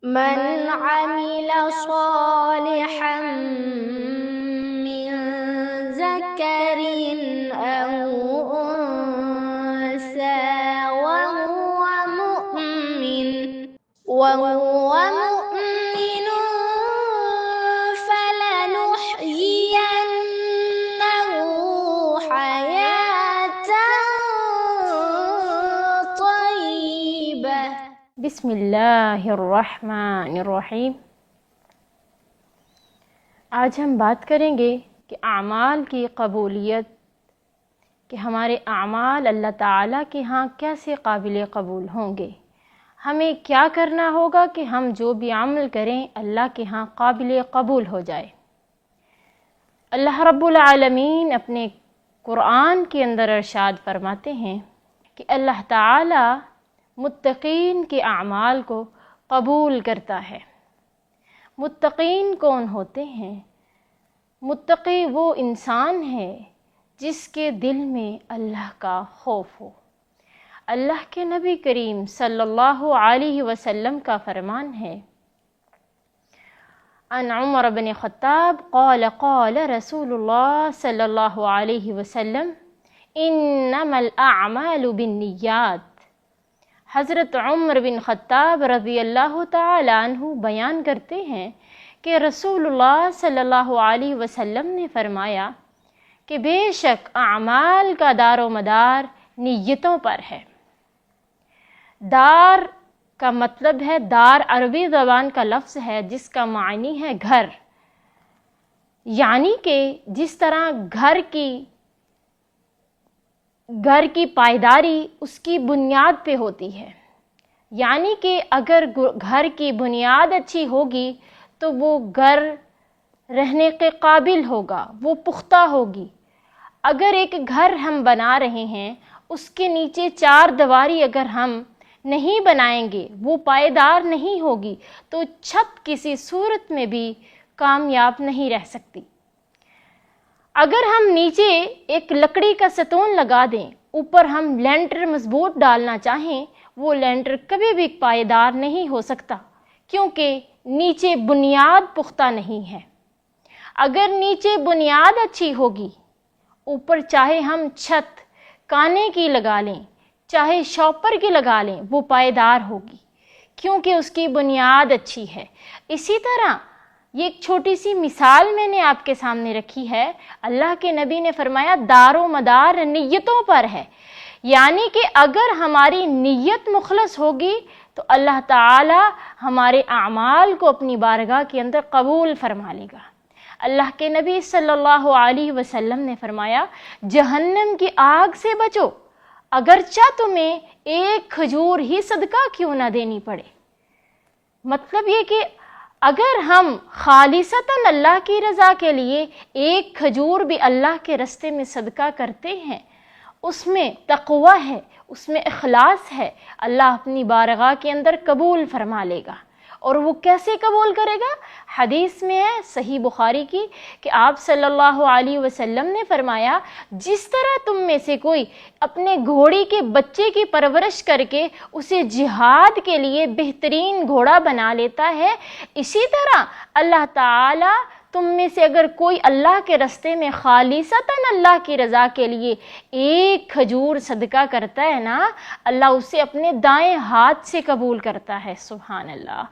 من عمل صالحا من ذكر أو أنثى وهو مؤمن فلنحيينه حياة طيبة۔ بسم اللہ الرحمن الرحیم۔ آج ہم بات کریں گے کہ اعمال کی قبولیت، کہ ہمارے اعمال اللہ تعالیٰ کے ہاں کیسے قابل قبول ہوں گے۔ ہمیں کیا کرنا ہوگا کہ ہم جو بھی عمل کریں اللہ کے ہاں قابل قبول ہو جائے۔ اللہ رب العالمین اپنے قرآن کے اندر ارشاد فرماتے ہیں کہ اللہ تعالیٰ متقین کے اعمال کو قبول کرتا ہے۔ متقین کون ہوتے ہیں؟ متقی وہ انسان ہے جس کے دل میں اللہ کا خوف ہو۔ اللہ کے نبی کریم صلی اللہ علیہ وسلم کا فرمان ہے، عن عمر بن خطاب قال قال رسول اللہ صلی اللہ علیہ وسلم انما الاعمال بالنیات۔ حضرت عمر بن خطاب رضی اللہ تعالی عنہ بیان کرتے ہیں کہ رسول اللہ صلی اللہ علیہ وسلم نے فرمایا کہ بے شک اعمال کا دار و مدار نیتوں پر ہے۔ دار کا مطلب ہے، دار عربی زبان کا لفظ ہے جس کا معنی ہے گھر، یعنی کہ جس طرح گھر کی پائیداری اس کی بنیاد پہ ہوتی ہے، یعنی کہ اگر گھر کی بنیاد اچھی ہوگی تو وہ گھر رہنے کے قابل ہوگا، وہ پختہ ہوگی۔ اگر ایک گھر ہم بنا رہے ہیں، اس کے نیچے چار دیواری اگر ہم نہیں بنائیں گے، وہ پائیدار نہیں ہوگی، تو چھت کسی صورت میں بھی کامیاب نہیں رہ سکتی۔ اگر ہم نیچے ایک لکڑی کا ستون لگا دیں، اوپر ہم لینٹر مضبوط ڈالنا چاہیں، وہ لینٹر کبھی بھی پائیدار نہیں ہو سکتا، کیونکہ نیچے بنیاد پختہ نہیں ہے۔ اگر نیچے بنیاد اچھی ہوگی، اوپر چاہے ہم چھت کانے کی لگا لیں، چاہے شاپر کی لگا لیں، وہ پائیدار ہوگی کیونکہ اس کی بنیاد اچھی ہے۔ اسی طرح یہ ایک چھوٹی سی مثال میں نے آپ کے سامنے رکھی ہے۔ اللہ کے نبی نے فرمایا دار و مدار نیتوں پر ہے، یعنی کہ اگر ہماری نیت مخلص ہوگی تو اللہ تعالی ہمارے اعمال کو اپنی بارگاہ کے اندر قبول فرما لے گا۔ اللہ کے نبی صلی اللہ علیہ وسلم نے فرمایا جہنم کی آگ سے بچو، اگرچہ تمہیں ایک کھجور ہی صدقہ کیوں نہ دینی پڑے۔ مطلب یہ کہ اگر ہم خالصتاً اللہ کی رضا کے لیے ایک کھجور بھی اللہ کے رستے میں صدقہ کرتے ہیں، اس میں تقوی ہے، اس میں اخلاص ہے، اللہ اپنی بارگاہ کے اندر قبول فرما لے گا۔ اور وہ کیسے قبول کرے گا؟ حدیث میں ہے صحیح بخاری کی کہ آپ صلی اللہ علیہ وسلم نے فرمایا جس طرح تم میں سے کوئی اپنے گھوڑی کے بچے کی پرورش کر کے اسے جہاد کے لیے بہترین گھوڑا بنا لیتا ہے، اسی طرح اللہ تعالی تم میں سے اگر کوئی اللہ کے رستے میں خالصتاً اللہ کی رضا کے لیے ایک کھجور صدقہ کرتا ہے نا، اللہ اسے اپنے دائیں ہاتھ سے قبول کرتا ہے۔ سبحان اللہ۔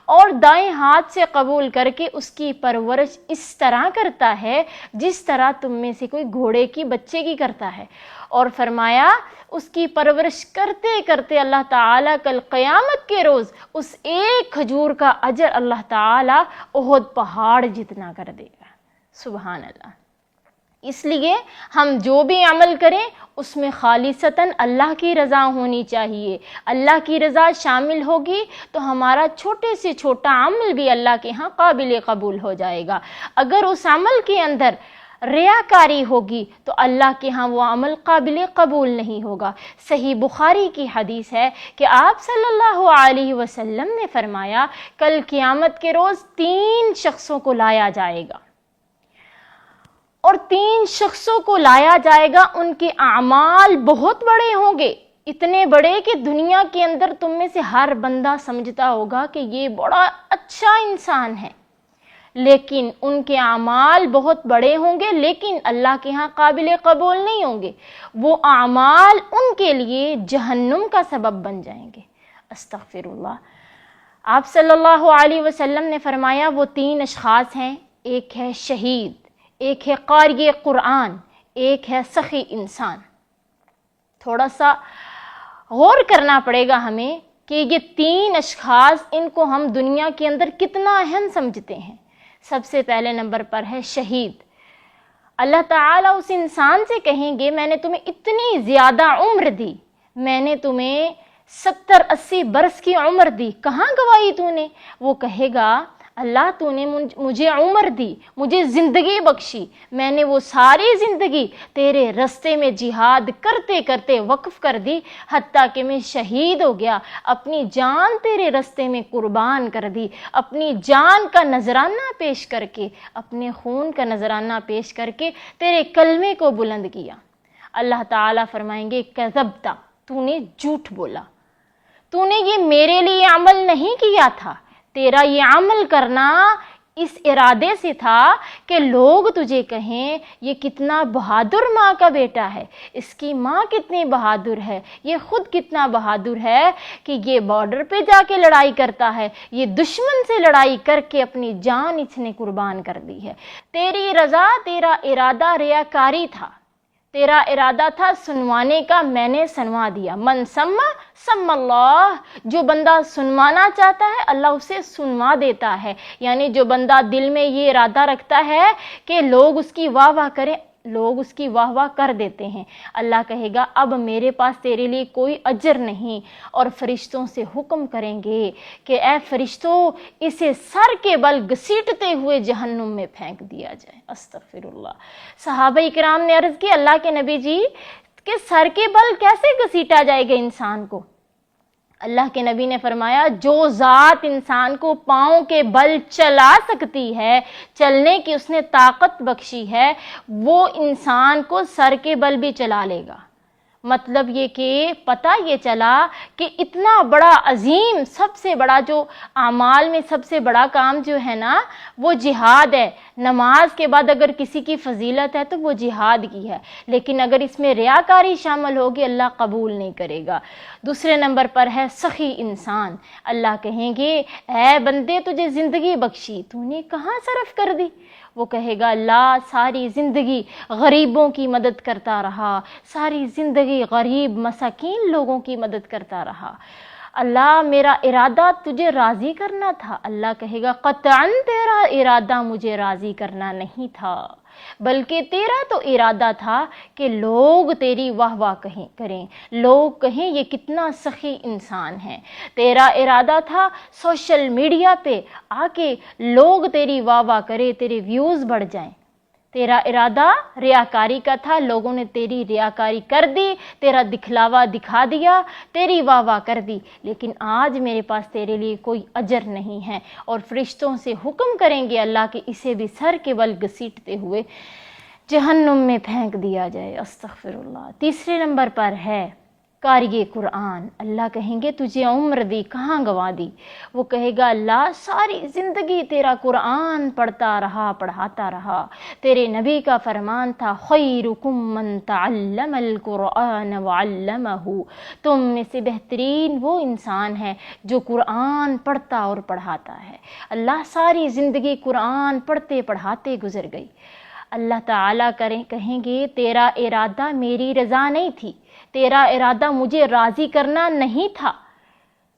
اور دائیں ہاتھ سے قبول کر کے اس کی پرورش اس طرح کرتا ہے جس طرح تم میں سے کوئی گھوڑے کی بچے کی کرتا ہے۔ اور فرمایا اس کی پرورش کرتے کرتے اللہ تعالیٰ کل قیامت کے روز اس ایک کھجور کا اجر اللہ تعالیٰ احد پہاڑ جتنا کر دے گا۔ سبحان اللہ۔ اس لیے ہم جو بھی عمل کریں اس میں خالصتاً اللہ کی رضا ہونی چاہیے۔ اللہ کی رضا شامل ہوگی تو ہمارا چھوٹے سے چھوٹا عمل بھی اللہ کے ہاں قابل قبول ہو جائے گا۔ اگر اس عمل کے اندر ریاکاری ہوگی تو اللہ کے ہاں وہ عمل قابل قبول نہیں ہوگا۔ صحیح بخاری کی حدیث ہے کہ آپ صلی اللہ علیہ وسلم نے فرمایا کل قیامت کے روز 3 شخصوں کو لایا جائے گا، اور 3 شخصوں کو لایا جائے گا، ان کے اعمال بہت بڑے ہوں گے، اتنے بڑے کہ دنیا کے اندر تم میں سے ہر بندہ سمجھتا ہوگا کہ یہ بڑا اچھا انسان ہے، لیکن ان کے اعمال بہت بڑے ہوں گے لیکن اللہ کے ہاں قابل قبول نہیں ہوں گے، وہ اعمال ان کے لیے جہنم کا سبب بن جائیں گے۔ استغفر اللہ۔ آپ صلی اللہ علیہ وسلم نے فرمایا وہ 3 اشخاص ہیں، ایک ہے شہید، ایک ہے قاری قرآن، ایک ہے سخی انسان۔ تھوڑا سا غور کرنا پڑے گا ہمیں کہ یہ 3 اشخاص، ان کو ہم دنیا کے اندر کتنا اہم سمجھتے ہیں۔ سب سے پہلے نمبر پر ہے شہید۔ اللہ تعالیٰ اس انسان سے کہیں گے میں نے تمہیں اتنی زیادہ عمر دی، میں نے تمہیں 70-80 برس کی عمر دی، کہاں گوائی تو نے؟ وہ کہے گا اللہ تو نے مجھے عمر دی، مجھے زندگی بخشی، میں نے وہ ساری زندگی تیرے رستے میں جہاد کرتے کرتے وقف کر دی، حتیٰ کہ میں شہید ہو گیا، اپنی جان تیرے رستے میں قربان کر دی، اپنی جان کا نذرانہ پیش کر کے، اپنے خون کا نذرانہ پیش کر کے تیرے کلمے کو بلند کیا۔ اللہ تعالیٰ فرمائیں گے کذبتا، تو نے جھوٹ بولا، تو نے یہ میرے لیے عمل نہیں کیا تھا، تیرا یہ عمل کرنا اس ارادے سے تھا کہ لوگ تجھے کہیں یہ کتنا بہادر ماں کا بیٹا ہے، اس کی ماں کتنی بہادر ہے، یہ خود کتنا بہادر ہے کہ یہ بارڈر پہ جا کے لڑائی کرتا ہے، یہ دشمن سے لڑائی کر کے اپنی جان اس نے قربان کر دی ہے۔ تیری رضا، تیرا ارادہ ریاکاری تھا، تیرا ارادہ تھا سنوانے کا، میں نے سنوا دیا۔ من سما سم اللہ، جو بندہ سنوانا چاہتا ہے اللہ اسے سنوا دیتا ہے، یعنی جو بندہ دل میں یہ ارادہ رکھتا ہے کہ لوگ اس کی واہ واہ کریں، لوگ اس کی واہ واہ کر دیتے ہیں، اللہ کہے گا اب میرے پاس تیرے لیے کوئی اجر نہیں، اور فرشتوں سے حکم کریں گے کہ اے فرشتوں اسے سر کے بل گھسیٹتے ہوئے جہنم میں پھینک دیا جائے۔ استغفر اللہ۔ صحابہ کرام نے عرض کی اللہ کے نبی جی کہ سر کے بل کیسے گھسیٹا جائے گا انسان کو؟ اللہ کے نبی نے فرمایا جو ذات انسان کو پاؤں کے بل چلا سکتی ہے، چلنے کی اس نے طاقت بخشی ہے، وہ انسان کو سر کے بل بھی چلا لے گا۔ مطلب یہ کہ پتہ یہ چلا کہ اتنا بڑا عظیم، سب سے بڑا جو اعمال میں سب سے بڑا کام جو ہے نا وہ جہاد ہے۔ نماز کے بعد اگر کسی کی فضیلت ہے تو وہ جہاد کی ہے، لیکن اگر اس میں ریاکاری شامل ہوگی اللہ قبول نہیں کرے گا۔ دوسرے نمبر پر ہے سخی انسان۔ اللہ کہیں گے اے بندے تجھے زندگی بخشی، تو نے کہاں صرف کر دی؟ وہ کہے گا اللہ ساری زندگی غریبوں کی مدد کرتا رہا، ساری زندگی غریب مساکین لوگوں کی مدد کرتا رہا، اللہ میرا ارادہ تجھے راضی کرنا تھا۔ اللہ کہے گا قطعاً تیرا ارادہ مجھے راضی کرنا نہیں تھا، بلکہ تیرا تو ارادہ تھا کہ لوگ تیری واہ واہ کریں، لوگ کہیں یہ کتنا سخی انسان ہے۔ تیرا ارادہ تھا سوشل میڈیا پہ آ کے لوگ تیری واہ واہ کریں، تیرے ویوز بڑھ جائیں۔ تیرا ارادہ ریاکاری کا تھا، لوگوں نے تیری ریاکاری کر دی، تیرا دکھلاوا دکھا دیا، تیری واہ واہ کر دی، لیکن آج میرے پاس تیرے لیے کوئی اجر نہیں ہے، اور فرشتوں سے حکم کریں گے اللہ کہ اسے بھی سر کے بل گھسیٹتے ہوئے جہنم میں پھینک دیا جائے۔ استغفر اللہ۔ تیسرے نمبر پر ہے قاری قرآن۔ اللہ کہیں گے تجھے عمر دی، کہاں گوا دی؟ وہ کہے گا اللہ ساری زندگی تیرا قرآن پڑھتا رہا، پڑھاتا رہا، تیرے نبی کا فرمان تھا خیرکم من تعلم القرآن وعلمہ، تم میں سے بہترین وہ انسان ہے جو قرآن پڑھتا اور پڑھاتا ہے۔ اللہ ساری زندگی قرآن پڑھتے پڑھاتے گزر گئی۔ اللہ تعالیٰ کہیں گے تیرا ارادہ میری رضا نہیں تھی، تیرا ارادہ مجھے راضی کرنا نہیں تھا،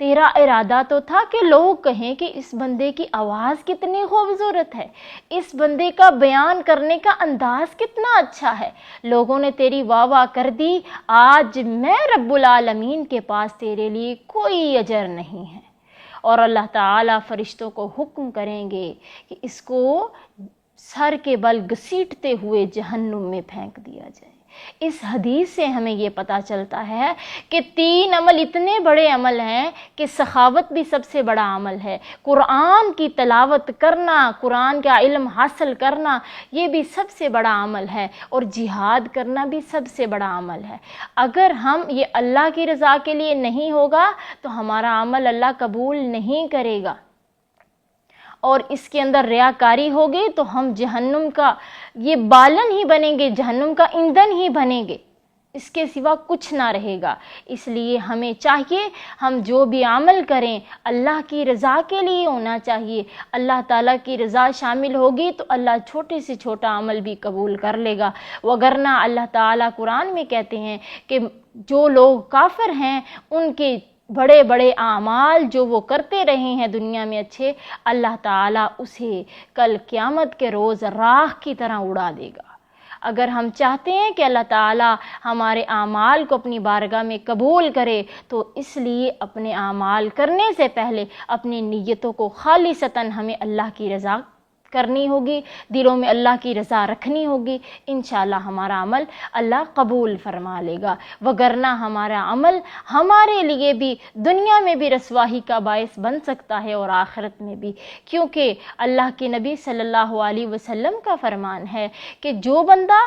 تیرا ارادہ تو تھا کہ لوگ کہیں کہ اس بندے کی آواز کتنی خوبصورت ہے، اس بندے کا بیان کرنے کا انداز کتنا اچھا ہے، لوگوں نے تیری واہ واہ کر دی، آج میں رب العالمین کے پاس تیرے لیے کوئی اجر نہیں ہے۔ اور اللہ تعالیٰ فرشتوں کو حکم کریں گے کہ اس کو سر کے بل گھسیٹتے ہوئے جہنم میں پھینک دیا جائے۔ اس حدیث سے ہمیں یہ پتہ چلتا ہے کہ 3 عمل اتنے بڑے عمل ہیں کہ سخاوت بھی سب سے بڑا عمل ہے، قرآن کی تلاوت کرنا، قرآن کا علم حاصل کرنا، یہ بھی سب سے بڑا عمل ہے، اور جہاد کرنا بھی سب سے بڑا عمل ہے۔ اگر ہم یہ اللہ کی رضا کے لیے نہیں ہوگا تو ہمارا عمل اللہ قبول نہیں کرے گا، اور اس کے اندر ریاکاری ہوگی تو ہم جہنم کا یہ بالن ہی بنیں گے، جہنم کا ایندھن ہی بنیں گے، اس کے سوا کچھ نہ رہے گا۔ اس لیے ہمیں چاہیے ہم جو بھی عمل کریں اللہ کی رضا کے لیے ہونا چاہیے۔ اللہ تعالیٰ کی رضا شامل ہوگی تو اللہ چھوٹے سے چھوٹا عمل بھی قبول کر لے گا، وگرنہ اللہ تعالیٰ قرآن میں کہتے ہیں کہ جو لوگ کافر ہیں ان کے بڑے بڑے اعمال جو وہ کرتے رہے ہیں دنیا میں اچھے، اللہ تعالیٰ اسے کل قیامت کے روز راکھ کی طرح اڑا دے گا۔ اگر ہم چاہتے ہیں کہ اللہ تعالیٰ ہمارے اعمال کو اپنی بارگاہ میں قبول کرے تو اس لیے اپنے اعمال کرنے سے پہلے اپنی نیتوں کو خالصتاً ہمیں اللہ کی رضا کرنی ہوگی، دلوں میں اللہ کی رضا رکھنی ہوگی، انشاءاللہ ہمارا عمل اللہ قبول فرما لے گا، وگرنہ ہمارا عمل ہمارے لیے بھی دنیا میں بھی رسوائی کا باعث بن سکتا ہے اور آخرت میں بھی، کیونکہ اللہ کے نبی صلی اللہ علیہ وسلم کا فرمان ہے کہ جو بندہ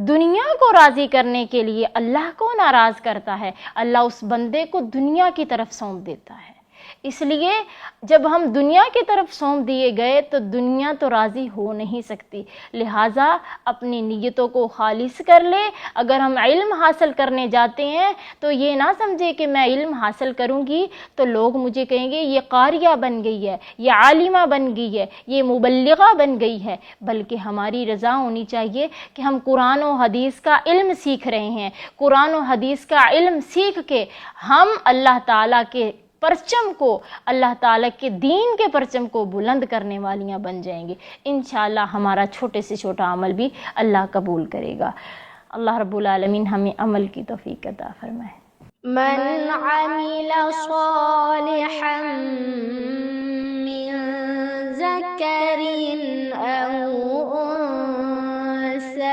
دنیا کو راضی کرنے کے لیے اللہ کو ناراض کرتا ہے، اللہ اس بندے کو دنیا کی طرف سونپ دیتا ہے۔ اس لیے جب ہم دنیا کی طرف سونپ دیے گئے تو دنیا تو راضی ہو نہیں سکتی، لہٰذا اپنی نیتوں کو خالص کر لے۔ اگر ہم علم حاصل کرنے جاتے ہیں تو یہ نہ سمجھے کہ میں علم حاصل کروں گی تو لوگ مجھے کہیں گے یہ قاریہ بن گئی ہے، یہ عالمہ بن گئی ہے، یہ مبلغہ بن گئی ہے، بلکہ ہماری رضا ہونی چاہیے کہ ہم قرآن و حدیث کا علم سیکھ رہے ہیں، قرآن و حدیث کا علم سیکھ کے ہم اللہ تعالیٰ کے پرچم کو، اللہ تعالیٰ کے دین کے پرچم کو بلند کرنے والیاں بن جائیں گے۔ انشاءاللہ ہمارا چھوٹے سے چھوٹا عمل بھی اللہ قبول کرے گا۔ اللہ رب العالمین ہمیں عمل کی توفیق عطا فرمائے۔ من عمل صالحا من ذکر او انثى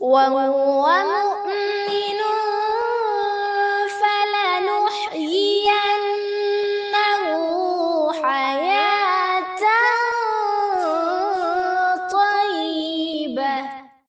وهو